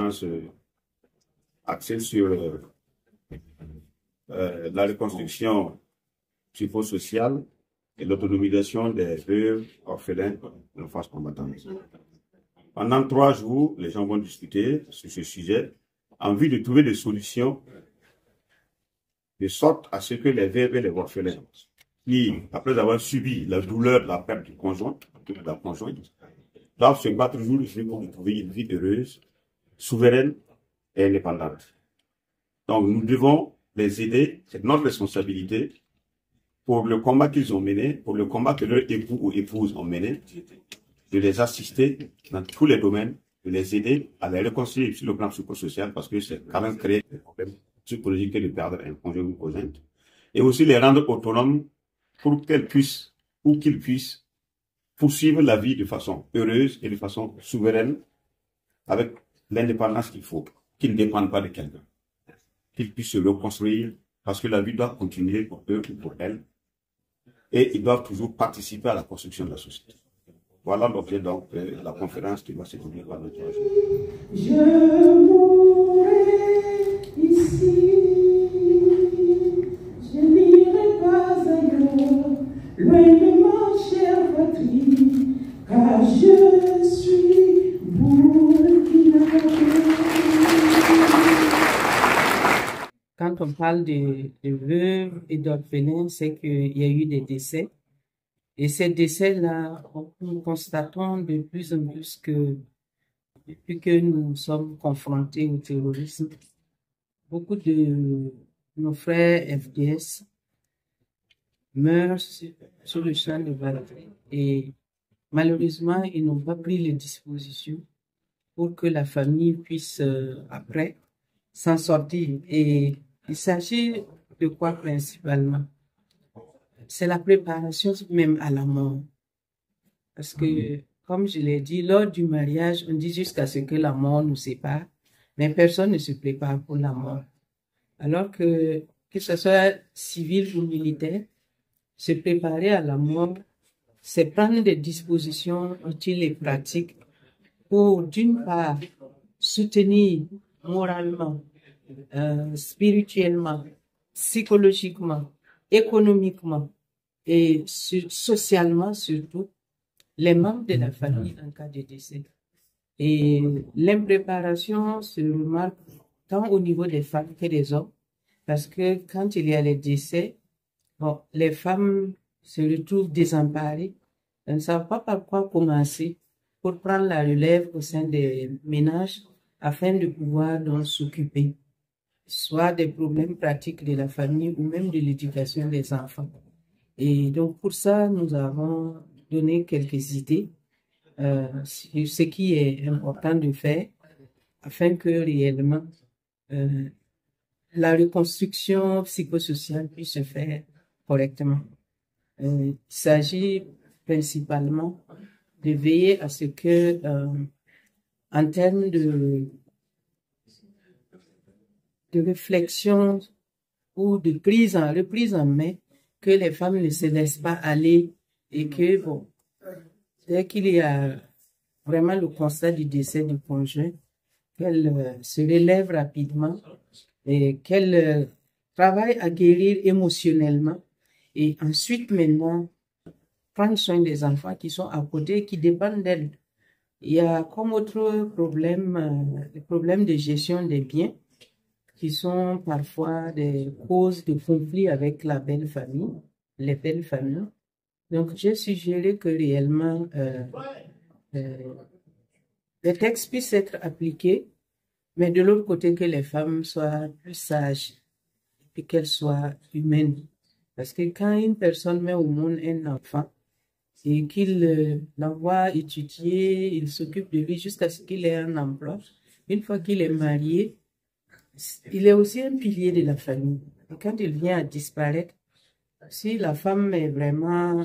conférence axée sur la reconstruction psychosociale et l'autonomisation des veuves, orphelins et l'enfance combattante. Pendant 3 jours, les gens vont discuter sur ce sujet en vue de trouver des solutions de sorte à ce que les veuves et les orphelins qui, après avoir subi la douleur de la perte du conjoint, de la conjointe, doivent se battre jour et nuit pour trouver une vie heureuse, souveraine et indépendante. Donc nous devons les aider, c'est notre responsabilité, pour le combat qu'ils ont mené, pour le combat que leurs époux ou épouses ont mené, de les assister dans tous les domaines, de les aider à les réconcilier sur le plan psychosocial, parce que c'est quand même créer des problèmes psychologiques de perdre un conjoint ou une conjointe, et aussi les rendre autonomes pour qu'elles puissent, ou qu'ils puissent, poursuivre la vie de façon heureuse et de façon souveraine, avec l'indépendance qu'il faut, qu'ils ne dépendent pas de quelqu'un, qu'ils puissent se reconstruire, parce que la vie doit continuer pour eux ou pour elles, et ils doivent toujours participer à la construction de la société. Voilà l'objet donc de la conférence qui va se dérouler pendant 3 jours. Je mourrai ici, je n'irai pas ailleurs, loin de ma chère patrie, car je suis burkinabé. Quand on parle de veuves et d'orphelins, c'est qu'il y a eu des décès. Et ces décès-là, nous constatons de plus en plus que depuis que nous sommes confrontés au terrorisme, beaucoup de nos frères FDS meurent sur le champ de bataille. Et malheureusement, ils n'ont pas pris les dispositions pour que la famille puisse, après, s'en sortir. Et il s'agit de quoi principalement? C'est la préparation même à la mort. Parce que, comme je l'ai dit, lors du mariage, on dit jusqu'à ce que la mort nous sépare, mais personne ne se prépare pour la mort. Alors que ce soit civil ou militaire, se préparer à la mort, c'est prendre des dispositions utiles et pratiques pour, d'une part, soutenir moralement, spirituellement, psychologiquement, économiquement et socialement surtout les membres de la famille en cas de décès. Et l'impréparation se remarque tant au niveau des femmes que des hommes, parce que quand il y a les décès, bon, les femmes se retrouvent désemparées, elles ne savent pas par quoi commencer pour prendre la relève au sein des ménages afin de pouvoir donc s'occuper soit des problèmes pratiques de la famille ou même de l'éducation des enfants. Et donc pour ça, nous avons donné quelques idées sur ce qui est important de faire afin que réellement la reconstruction psychosociale puisse se faire correctement. Il s'agit principalement de veiller à ce que, en termes de réflexion ou de reprise en main, que les femmes ne se laissent pas aller et que, bon, dès qu'il y a vraiment le constat du décès du conjoint, qu'elles se relèvent rapidement et qu'elles travaillent à guérir émotionnellement et ensuite maintenant prendre soin des enfants qui sont à côté, qui dépendent d'elles. Il y a comme autre problème, le problème de gestion des biens qui sont parfois des causes de conflits avec la belle famille, les belles familles. Donc, j'ai suggéré que réellement les textes puissent être appliqués, mais de l'autre côté que les femmes soient plus sages et qu'elles soient humaines. Parce que quand une personne met au monde un enfant et qu'il l'envoie étudier, il s'occupe de lui jusqu'à ce qu'il ait un emploi, une fois qu'il est marié, il est aussi un pilier de la famille. Et quand il vient à disparaître, si la femme est vraiment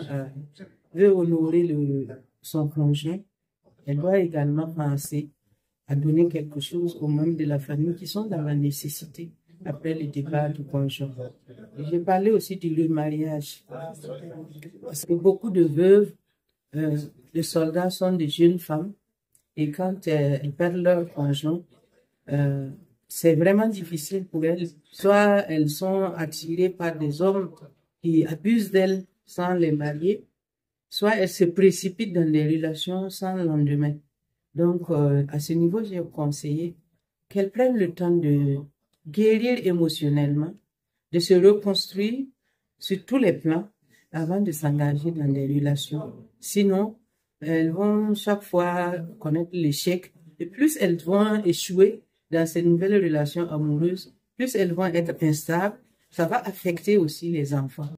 veut honorer son conjoint, elle doit également penser à donner quelque chose aux membres de la famille qui sont dans la nécessité après le départ du conjoint. J'ai parlé aussi du remariage, parce que beaucoup de veuves, de soldats sont des jeunes femmes, et quand elles perdent leur conjoint, c'est vraiment difficile pour elles. Soit elles sont attirées par des hommes qui abusent d'elles sans les marier, soit elles se précipitent dans des relations sans lendemain. Donc, à ce niveau, j'ai conseillé qu'elles prennent le temps de guérir émotionnellement, de se reconstruire sur tous les plans avant de s'engager dans des relations. Sinon, elles vont chaque fois connaître l'échec. Et plus elles vont échouer dans ces nouvelles relations amoureuses, plus elles vont être instables. Ça va affecter aussi les enfants.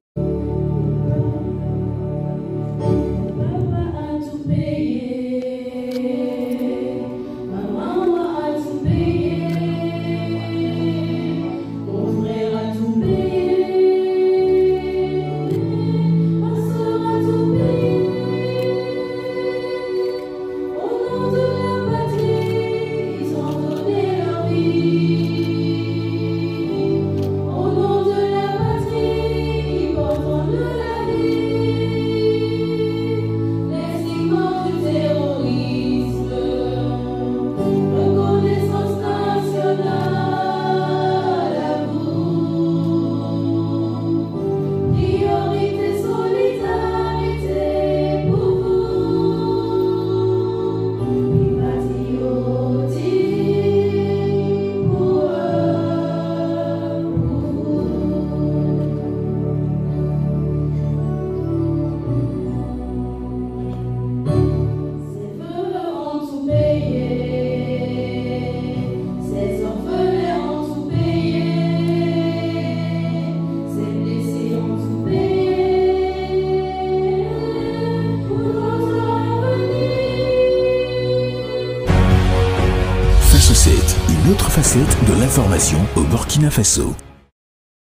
Une autre facette de l'information au Burkina Faso.